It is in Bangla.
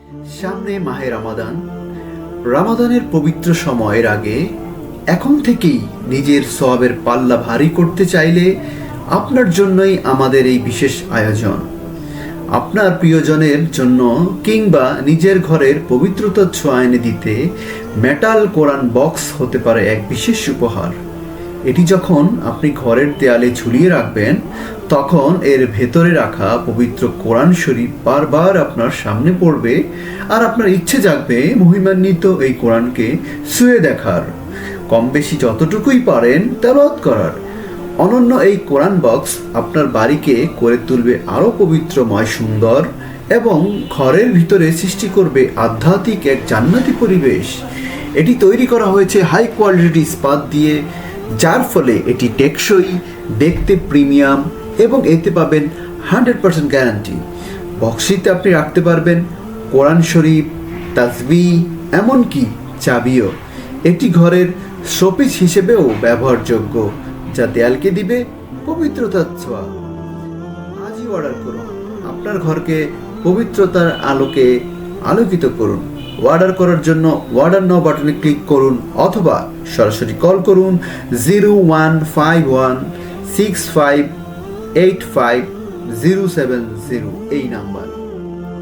সামনে মাহে রমাদান। রমাদানের পবিত্র সময়ের আগে এখন থেকেই নিজের সওয়াবের পাল্লা ভারী করতে চাইলে আপনার জন্যই আমাদের এই বিশেষ আয়োজন। আপনার প্রিয়জনের জন্য কিংবা নিজের ঘরের পবিত্রতার ছোঁয়া এনে দিতে মেটাল কোরআন বক্স হতে পারে এক বিশেষ উপহার। এটি যখন আপনি ঘরের দেয়ালে ঝুলিয়ে রাখবেন, তখন এর ভেতরে রাখা পবিত্র কোরআন শরীফ বারবার আপনার সামনে পড়বে আর আপনার ইচ্ছে জাগবে মহিমান্বিত এই কোরআনকে ছুঁয়ে দেখার, কম বেশি যতটুকুই পারেন তেলাওয়াত করার। অনন্য এই কোরআন বক্স আপনার বাড়িকে করে তুলবে আরও পবিত্রময়, সুন্দর এবং ঘরের ভিতরে সৃষ্টি করবে আধ্যাত্মিক এক জান্নাতি পরিবেশ। এটি তৈরি করা হয়েছে হাই কোয়ালিটি ইস্পাত দিয়ে, যার ফলে এটি টেকসই, দেখতে প্রিমিয়াম এবং এতে পাবেন 100% গ্যারান্টি। বক্সটিতে আপনি রাখতে পারবেন কোরআন শরীফ, তাসবিহ, এমনকি চাবিও। এটি ঘরের শোপিস হিসেবেও ব্যবহারযোগ্য, যা দেয়ালকে দিবে পবিত্রতার ছোঁয়া। আজই অর্ডার করুন, আপনার ঘরকে পবিত্রতার আলোকে আলোকিত করুন। অর্ডার করার জন্য অর্ডার নাও বাটনে ক্লিক করুন অথবা সরাসরি কল করুন 015165858070 এই নাম্বার।